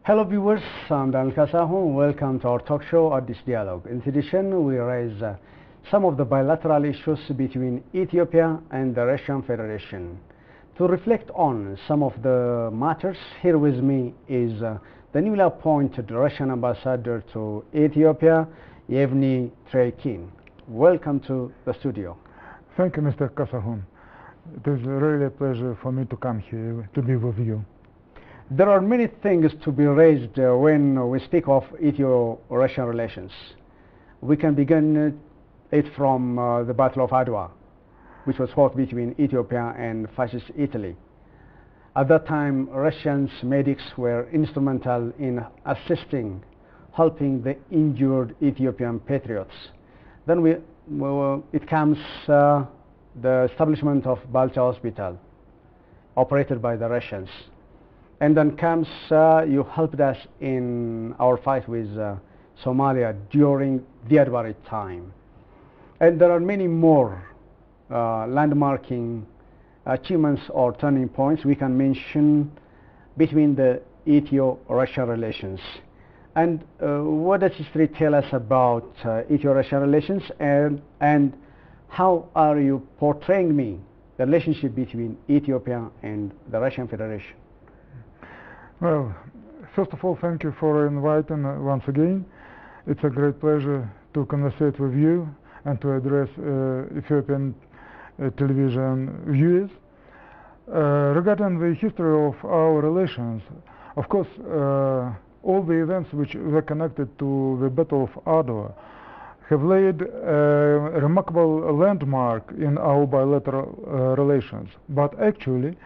Hello viewers, I'm Daniel Kasahu. Welcome to our talk show at this dialogue. In this edition, we raise some of the bilateral issues between Ethiopia and the Russian Federation. To reflect on some of the matters, here with me is the newly appointed Russian ambassador to Ethiopia, Yevgeny Treykin. Welcome to the studio. Thank you, Mr. Kasahun. It is really a pleasure for me to come here to be with you. There are many things to be raised when we speak of Ethio-Russian relations. We can begin it from the Battle of Adwa, which was fought between Ethiopia and fascist Italy. At that time, Russian medics were instrumental in helping the injured Ethiopian patriots. Then it comes the establishment of Balcha Hospital, operated by the Russians. And then comes, you helped us in our fight with Somalia during the Adwa time. And there are many more landmarking achievements or turning points we can mention between the Ethio-Russian relations. And what does history tell us about Ethio-Russian relations, and how are you portraying the relationship between Ethiopia and the Russian Federation? Well, first of all, thank you for inviting once again. It's a great pleasure to conversate with you and to address Ethiopian television viewers. Regarding the history of our relations, of course, all the events which were connected to the Battle of Adwa have laid a remarkable landmark in our bilateral relations. But actually,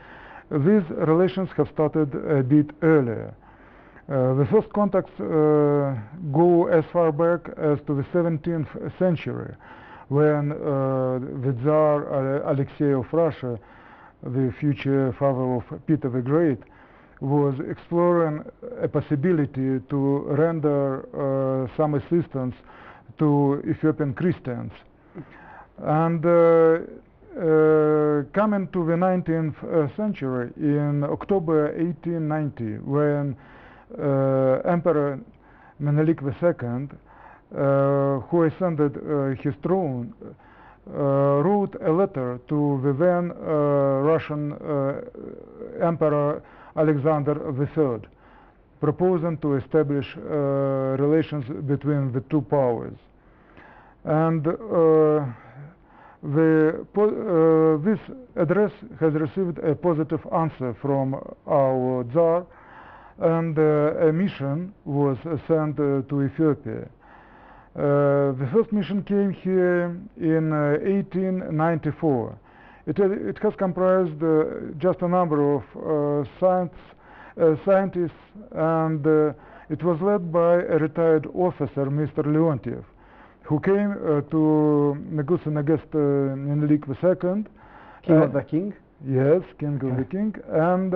these relations have started a bit earlier. The first contacts go as far back as to the 17th century, when the Tsar Alexei of Russia, the future father of Peter the Great, was exploring a possibility to render some assistance to Ethiopian Christians. And coming to the 19th century, in October 1890, when Emperor Menelik II, who ascended his throne, wrote a letter to the then Russian Emperor Alexander III, proposing to establish relations between the two powers. And this address has received a positive answer from our Tsar, and a mission was sent to Ethiopia. The first mission came here in 1894. It has comprised just a number of scientists, and it was led by a retired officer, Mr. Leontiev, who came to negotiate against Menelik II. King of the King? Yes, King of the King, and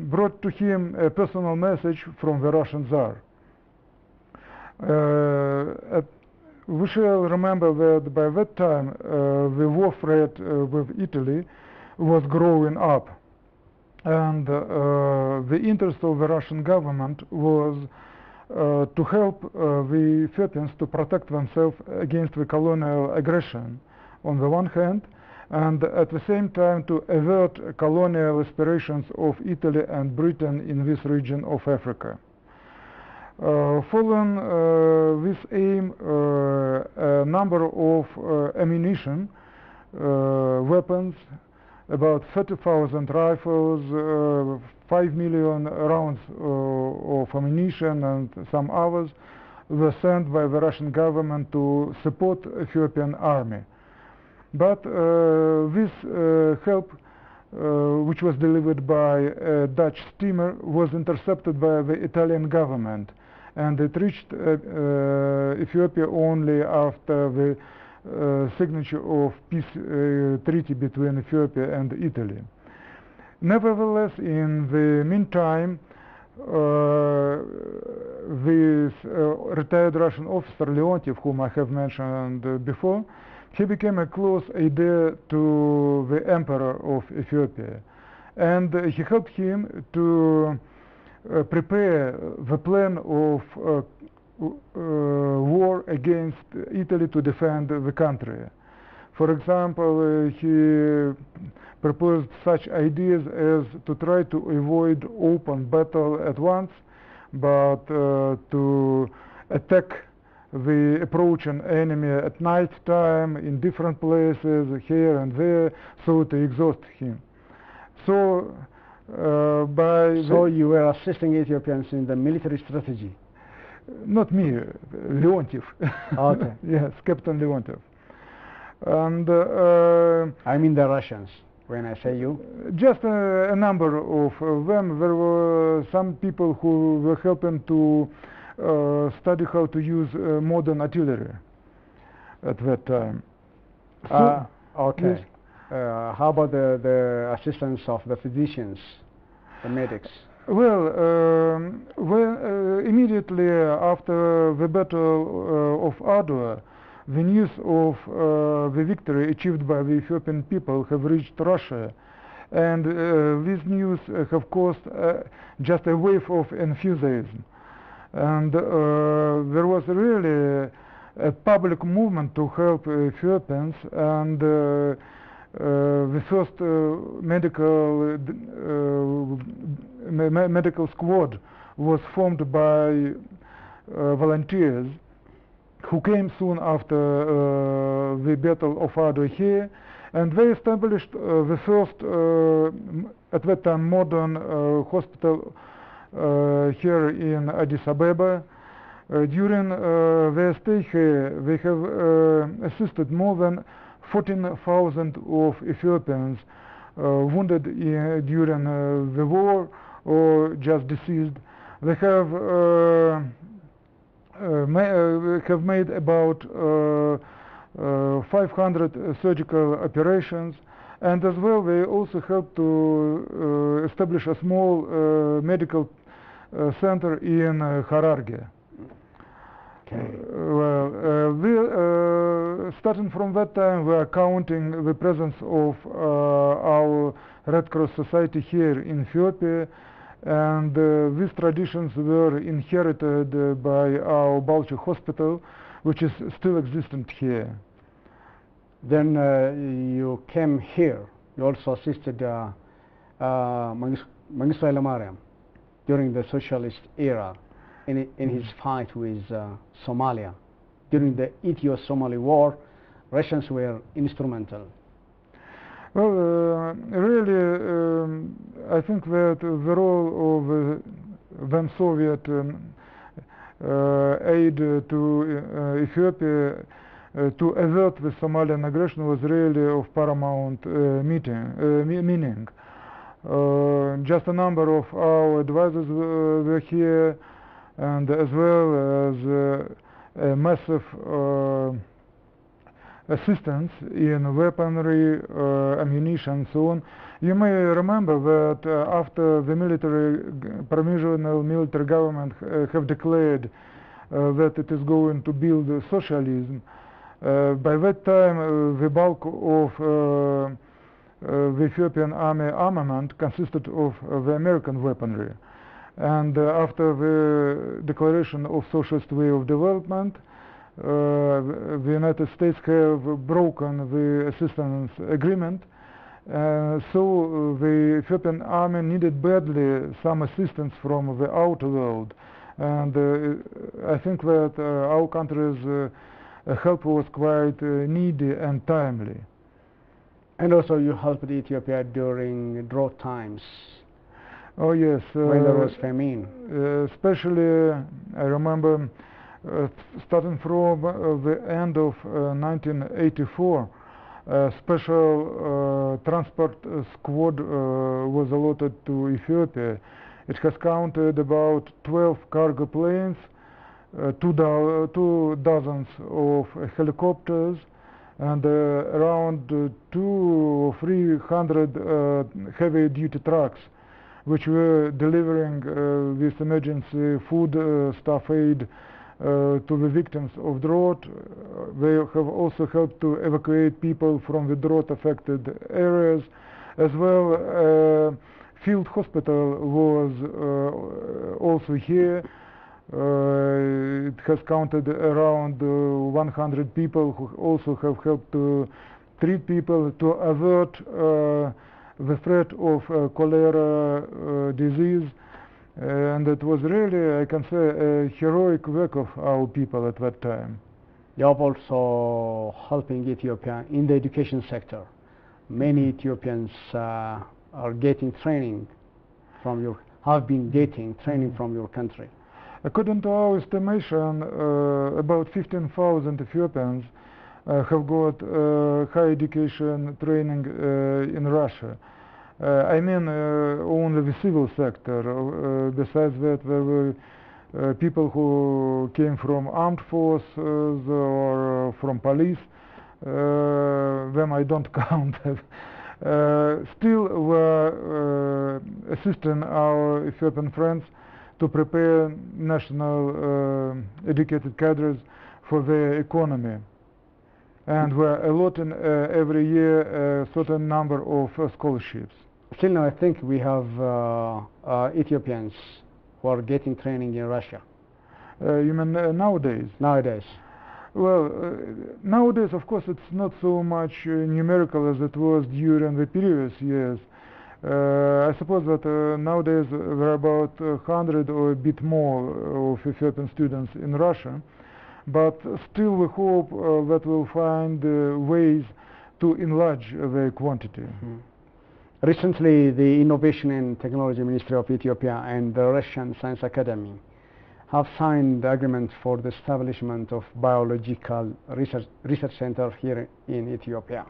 brought to him a personal message from the Russian Tsar. We shall remember that by that time the war threat with Italy was growing up, and the interest of the Russian government was to help the Ethiopians to protect themselves against the colonial aggression on the one hand, and at the same time to avert colonial aspirations of Italy and Britain in this region of Africa. Following this aim, a number of ammunition, weapons, about 30,000 rifles, 5 million rounds of ammunition, and some others were sent by the Russian government to support Ethiopian army. But this help, which was delivered by a Dutch steamer, was intercepted by the Italian government, and it reached Ethiopia only after the signature of peace treaty between Ethiopia and Italy. Nevertheless, in the meantime, this retired Russian officer Leontiev, whom I have mentioned before, he became a close aide to the Emperor of Ethiopia, and he helped him to prepare the plan of war against Italy to defend the country. For example, he proposed such ideas as to try to avoid open battle at once, but to attack the approaching enemy at night time in different places here and there, so to exhaust him. So So you were assisting Ethiopians in the military strategy? Not me, Leontiev. Okay. Yes, Captain Leontiev. And I mean the Russians, when I say you. just a number of them. There were some people who were helping to study how to use modern artillery at that time. So, Okay. yes. How about the assistance of the physicians, the medics? Well, immediately after the Battle of Adwa, the news of the victory achieved by the Ethiopian people have reached Russia, and this news have caused just a wave of enthusiasm, and there was really a public movement to help Ethiopians, and the first medical squad was formed by volunteers who came soon after the Battle of Adwa here, and they established the first, at that time, modern hospital here in Addis Ababa. During their stay here, they have assisted more than 14,000 of Ethiopians wounded during the war or just deceased. They have made about 500 surgical operations, and as well they also helped to establish a small medical center in Hararge. Okay. Starting from that time, we are counting the presence of our Red Cross Society here in Ethiopia, and these traditions were inherited by our Balchi hospital, which is still existent here. Then you came here. You also assisted Mengistu Haile Mariam during the socialist era in his fight with Somalia. During the Ethio-Somali War, Russians were instrumental. Well, really, I think that the role of then Soviet aid to Ethiopia to avert the Somalian aggression was really of paramount meaning. Just a number of our advisors were here, and as well as a massive assistance in weaponry, ammunition, and so on. You may remember that after the provisional military government have declared that it is going to build socialism, by that time the bulk of the Ethiopian army armament consisted of the American weaponry. And after the declaration of socialist way of development, the United States have broken the assistance agreement, so the Ethiopian army needed badly some assistance from the outer world, and I think that our country's help was quite needy and timely. And also you helped Ethiopia during drought times. Oh yes. When there was famine. Especially, I remember starting from the end of 1984, a special transport squad was allotted to Ethiopia. It has counted about 12 cargo planes, 2 dozens of helicopters, and around 200 or 300 heavy-duty trucks, which were delivering this emergency food, staff aid to the victims of drought. They have also helped to evacuate people from the drought-affected areas, as well field hospital was also here. It has counted around 100 people who also have helped to treat people, to avert the threat of cholera disease. And it was really, I can say, a heroic work of our people at that time. You are also helping Ethiopia in the education sector. Many Ethiopians are getting training from your, have been getting training from your country. According to our estimation, about 15,000 Ethiopians have got higher education training in Russia. I mean only the civil sector. Besides that, there were people who came from armed forces or from police. Them I don't count. Still, we're assisting our Ethiopian friends to prepare national educated cadres for their economy. And we're allotting every year a certain number of scholarships. Still now, I think we have Ethiopians who are getting training in Russia. You mean nowadays? Nowadays. Well, nowadays, of course, it's not so much numerical as it was during the previous years. I suppose that nowadays there are about 100 or a bit more of Ethiopian students in Russia, but still we hope that we'll find ways to enlarge their quantity. Mm-hmm. Recently, the Innovation and Technology Ministry of Ethiopia and the Russian Science Academy have signed the agreement for the establishment of biological research center here in Ethiopia.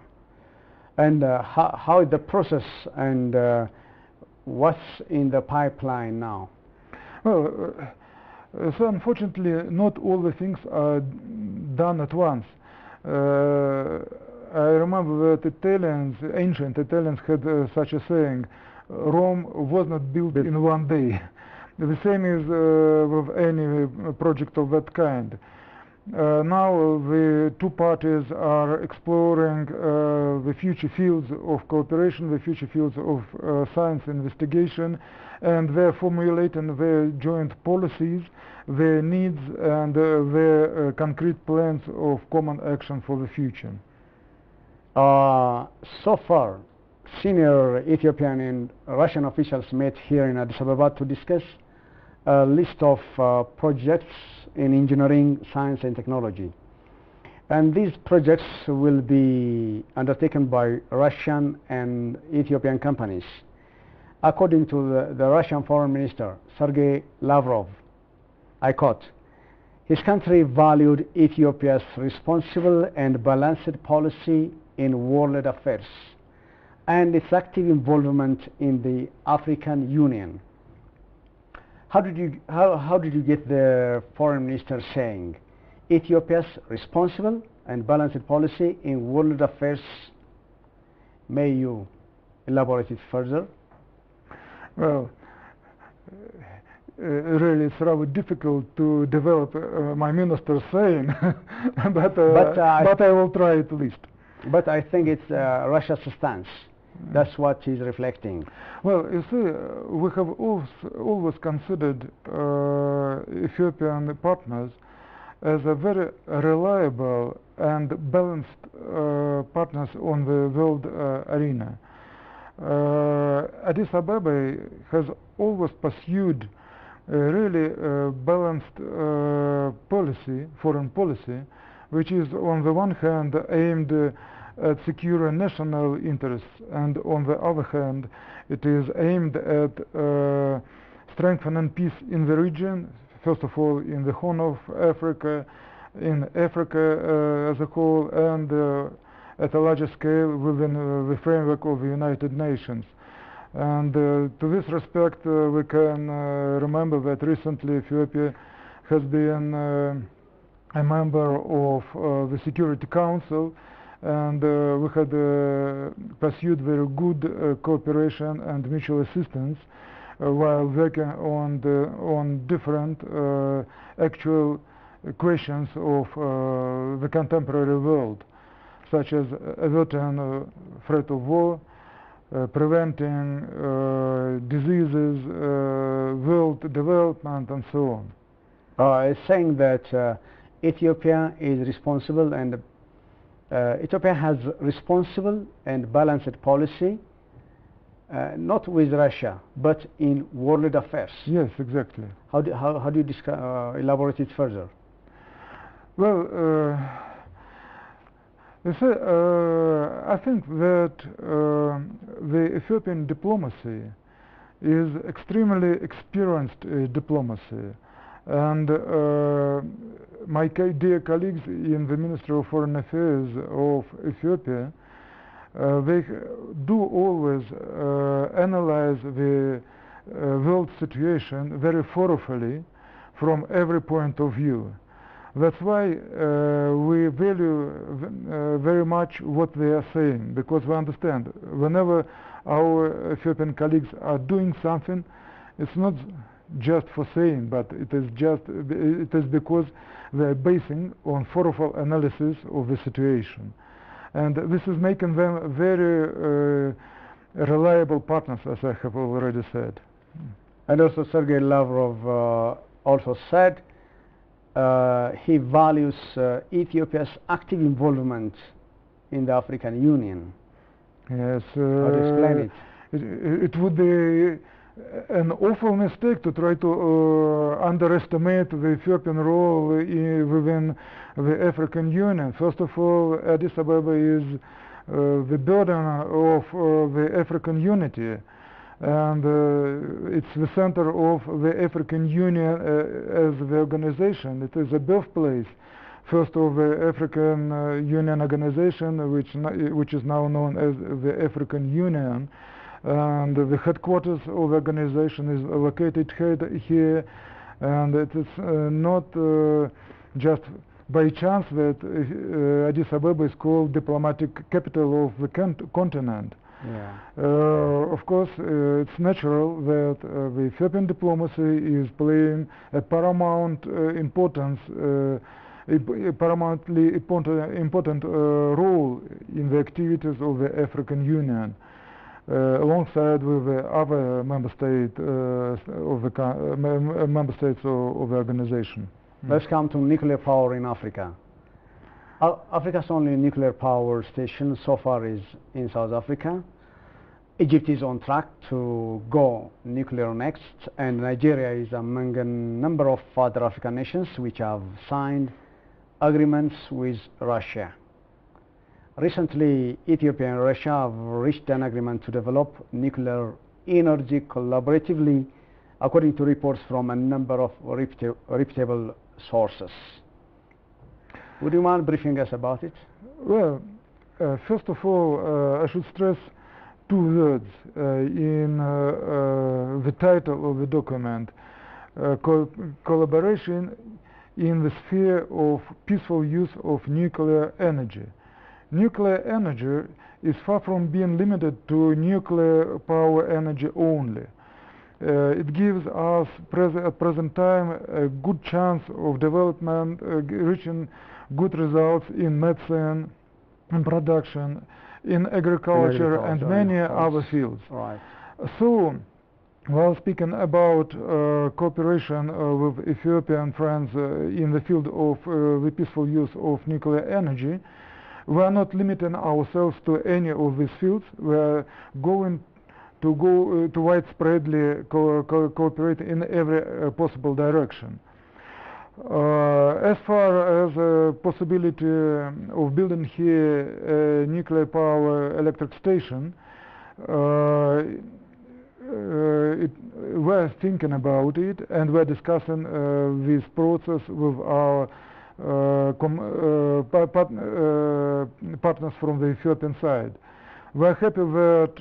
And how is the process, and what's in the pipeline now? Well, so unfortunately, not all the things are done at once. I remember that ancient Italians had such a saying: Rome was not built in one day. The same is with any project of that kind. Now the two parties are exploring the future fields of cooperation, the future fields of science investigation, and they're formulating their joint policies, their needs, and their concrete plans of common action for the future. So far, senior Ethiopian and Russian officials met here in Addis Ababa to discuss a list of projects in engineering, science and technology. And these projects will be undertaken by Russian and Ethiopian companies. According to the Russian Foreign Minister, Sergei Lavrov, I quote, his country valued Ethiopia's responsible and balanced policy in world affairs and its active involvement in the African Union. How did you get the foreign minister saying Ethiopia's responsible and balanced policy in world affairs? May you elaborate it further? Well, really it's rather difficult to develop my minister's saying, but I will try at least. But I think it's Russia's stance. That's what he's reflecting. Well, you see, we have always considered Ethiopian partners as a very reliable and balanced partners on the world arena. Addis Ababa has always pursued a really balanced policy, foreign policy, which is on the one hand aimed at securing national interests, and on the other hand it is aimed at strengthening peace in the region, first of all in the Horn of Africa, in Africa as a whole, and at a larger scale within the framework of the United Nations. And to this respect we can remember that recently Ethiopia has been a member of the Security Council, and we had pursued very good cooperation and mutual assistance while working on different actual questions of the contemporary world, such as averting threat of war, preventing diseases, world development, and so on. It's saying that Ethiopia is responsible and Ethiopia has responsible and balanced policy, not with Russia, but in world affairs. Yes, exactly. How do you elaborate it further? Well, I think that the Ethiopian diplomacy is extremely experienced diplomacy, and my dear colleagues in the Ministry of Foreign Affairs of Ethiopia, they do always analyze the world situation very thoroughly from every point of view. That's why we value very much what they are saying, because we understand whenever our Ethiopian colleagues are doing something, it's not just for saying, but it is because they are basing on thorough analysis of the situation. And this is making them very reliable partners, as I have already said. And also Sergei Lavrov also said he values Ethiopia's active involvement in the African Union. Yes. How do you explain it? It would be an awful mistake to try to underestimate the Ethiopian role within the African Union. First of all, Addis Ababa is the burden of the African unity, and it's the center of the African Union as the organization. It is the birthplace, first of the African Union organization, which is now known as the African Union, and the headquarters of the organization is located here, and it is not just by chance that Addis Ababa is called diplomatic capital of the continent. Yeah. Of course, it's natural that the Ethiopian diplomacy is playing a paramount importance, paramountly important role in the activities of the African Union, alongside with the other member states of the organization. Let's come to nuclear power in Africa. Africa's only nuclear power station so far is in South Africa. Egypt is on track to go nuclear next, and Nigeria is among a number of other African nations which have signed agreements with Russia. Recently, Ethiopia and Russia have reached an agreement to develop nuclear energy collaboratively, according to reports from a number of reputable sources. Would you mind briefing us about it? Well, first of all, I should stress two words in the title of the document: collaboration in the sphere of peaceful use of nuclear energy. Nuclear energy is far from being limited to nuclear power energy only. It gives us at present time a good chance of development, reaching good results in medicine, in production, in agriculture, and many other fields. Right. So, while speaking about cooperation with Ethiopia and friends in the field of the peaceful use of nuclear energy, we are not limiting ourselves to any of these fields. We are going to go to widespreadly cooperate in every possible direction. As far as the possibility of building here a nuclear power electric station, we're thinking about it, and we're discussing this process with our partners from the Ethiopian side. We're happy that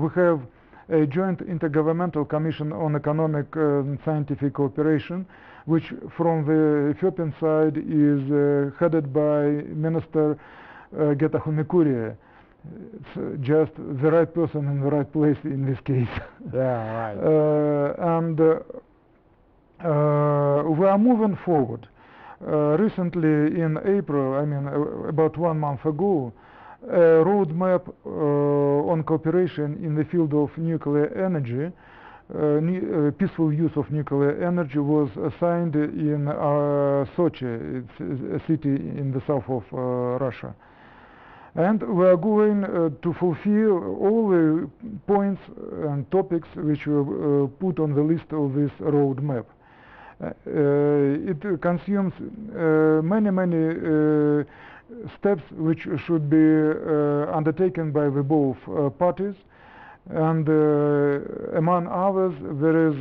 we have a joint intergovernmental commission on economic and scientific cooperation, which from the Ethiopian side is headed by Minister Getachew Mikuria. It's just the right person in the right place in this case. Yeah, right. And we are moving forward. Recently in April, I mean about 1 month ago, a roadmap on cooperation in the field of nuclear energy. Peaceful use of nuclear energy was signed in Sochi, it's a city in the south of Russia. And we are going to fulfill all the points and topics which were put on the list of this roadmap. It consumes many steps which should be undertaken by the both parties. And among others, there is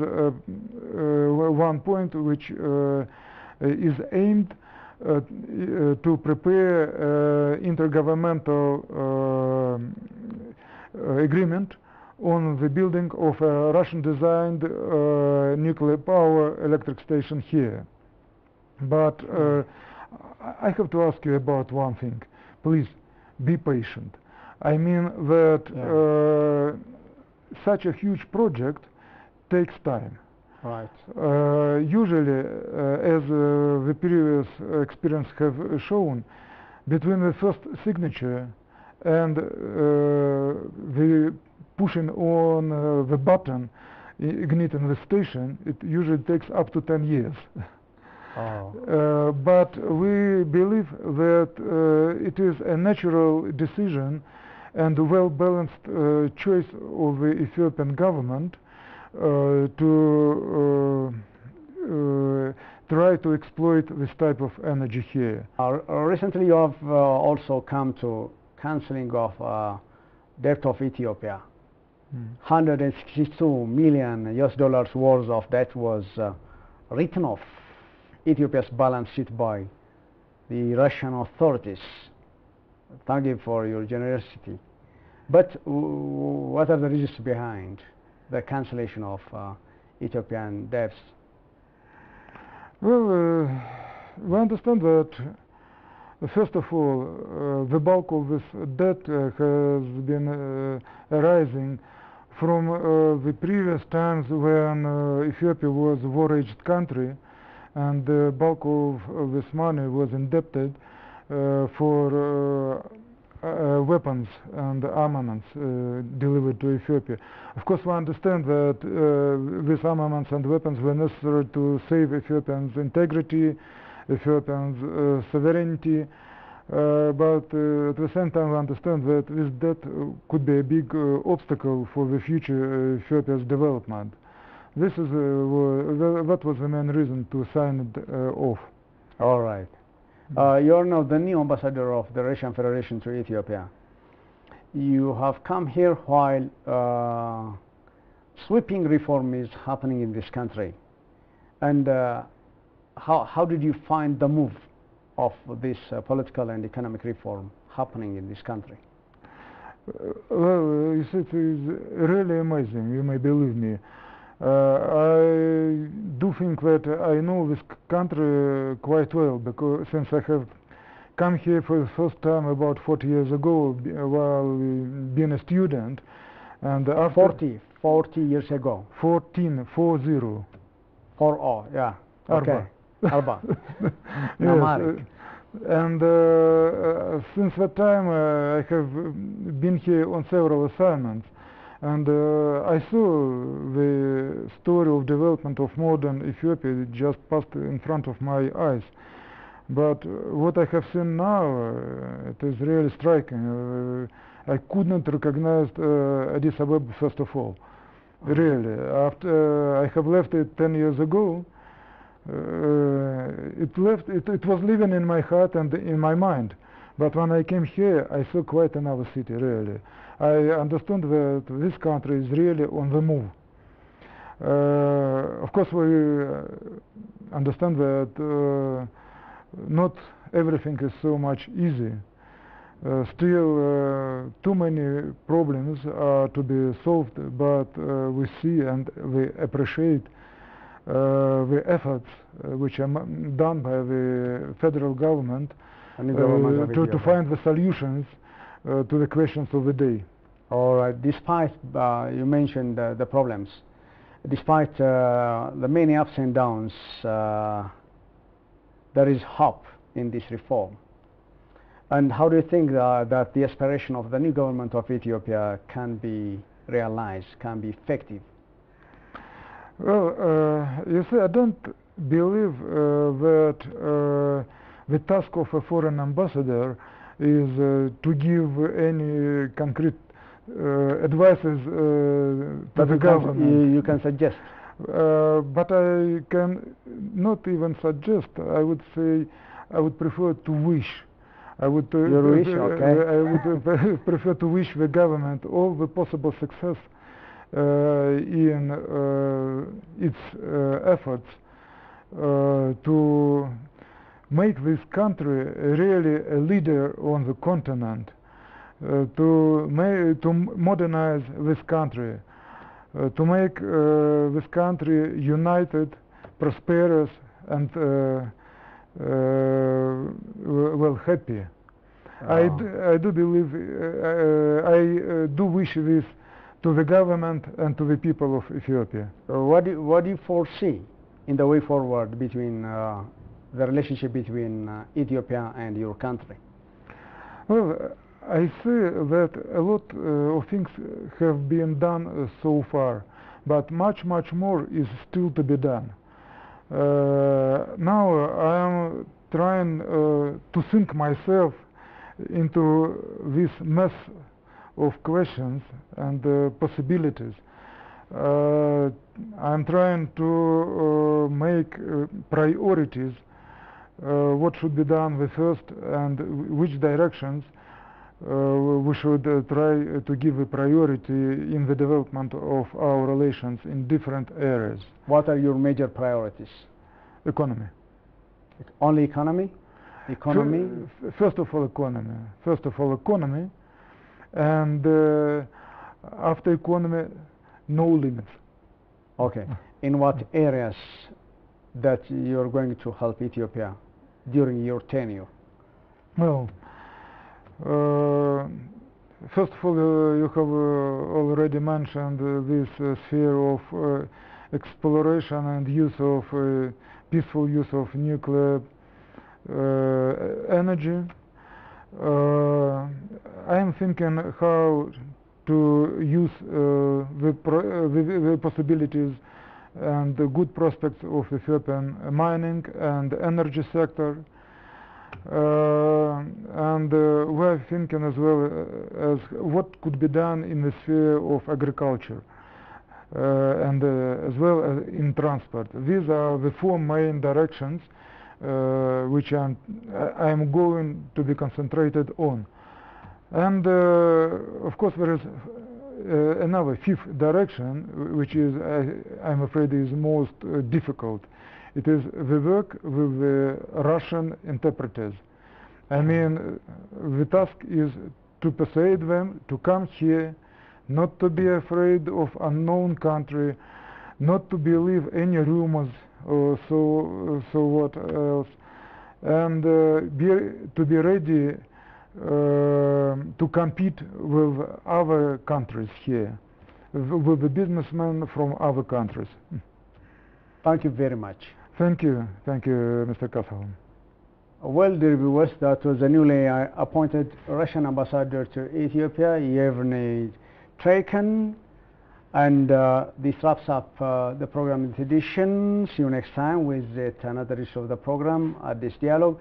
one point which is aimed to prepare intergovernmental agreement on the building of a Russian-designed nuclear power electric station here. But I have to ask you about one thing. Please be patient. I mean that such a huge project takes time. Right. Usually, as the previous experience have shown, between the first signature and the pushing on the button, igniting the station, it usually takes up to 10 years. But we believe that it is a natural decision and a well-balanced choice of the Ethiopian government to try to exploit this type of energy here. Recently you have also come to cancelling of debt of Ethiopia. $162 million worth of debt was written off Ethiopia's balance sheet by the Russian authorities. Thank you for your generosity. But what are the reasons behind the cancellation of Ethiopian debts? Well, we understand that first of all, the bulk of this debt has been arising from the previous times when Ethiopia was a war-aged country, and the bulk of this money was indebted for weapons and armaments delivered to Ethiopia. Of course, we understand that these armaments and weapons were necessary to save Ethiopians' integrity, Ethiopians' sovereignty, but at the same time we understand that this debt could be a big obstacle for the future Ethiopia's development. This is that was the main reason to sign it off. All right. You are now the new ambassador of the Russian Federation to Ethiopia. You have come here while sweeping reform is happening in this country. And how did you find the move of this political and economic reform happening in this country? Well, you see, it is really amazing, you may believe me. I do think that I know this country quite well, because since I have come here for the first time about 40 years ago while being a student, and after 40 years ago. 40. 40, yeah. Okay. Arba. Yes, and since that time I have been here on several assignments, and I saw the story of development of modern Ethiopia just passed in front of my eyes. But what I have seen now, it is really striking. I could not recognize Addis Ababa first of all. Really, after I have left it 10 years ago, it was living in my heart and in my mind. But when I came here, I saw quite another city, really. I understand that this country is really on the move. Of course, we understand that not everything is so much easy. Still, too many problems are to be solved, but we see and we appreciate the efforts which are done by the federal government to find the solutions to the questions of the day. All right. Despite you mentioned the problems, despite the many ups and downs, there is hope in this reform. And how do you think that the aspiration of the new government of Ethiopia can be realized, can be effective? Well, you see, I don't believe that the task of a foreign ambassador is to give any concrete advices to the government. You can suggest. But I can not even suggest. I would say I would prefer to wish. I would prefer to wish the government all the possible success in its efforts to make this country really a leader on the continent, to modernize this country, to make this country united, prosperous, and well, happy. I do believe, I do wish this to the government and to the people of Ethiopia. What do you foresee in the way forward between the relationship between Ethiopia and your country? Well, I see that a lot of things have been done so far, but much more is still to be done. Now I am trying to think myself into this mess of questions and possibilities. I'm trying to make priorities, what should be done the first and which directions we should try to give a priority in the development of our relations in different areas. What are your major priorities? Economy. Only economy? Economy? First of all, economy. First of all, economy. And after economy, no limits. Okay. In what areas that you're going to help Ethiopia during your tenure? Well, first of all, you have already mentioned this sphere of exploration and use of peaceful use of nuclear energy. I am thinking how to use the possibilities and the good prospects of Ethiopian mining and energy sector. And we're thinking as well as what could be done in the sphere of agriculture and as well as in transport. These are the four main directions which I'm going to be concentrated on. And of course there is another fifth direction, which is, I'm afraid, is most difficult. It is the work with the Russian interpreters. I mean, the task is to persuade them to come here, not to be afraid of unknown country, not to believe any rumors or so what else, and to be ready to compete with other countries here, with the businessmen from other countries. Thank you very much. Thank you, Mr. Kassalan. Well, dear viewers, that was the newly appointed Russian ambassador to Ethiopia, Yevgeny Traikan. And this wraps up the program in this edition. See you next time with another issue of the program at this dialogue.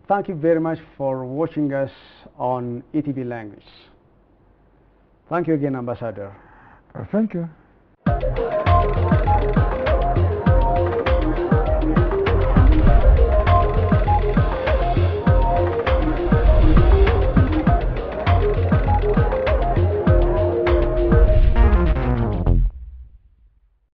Thank you very much for watching us on ETV Language. Thank you again, Ambassador. Thank you.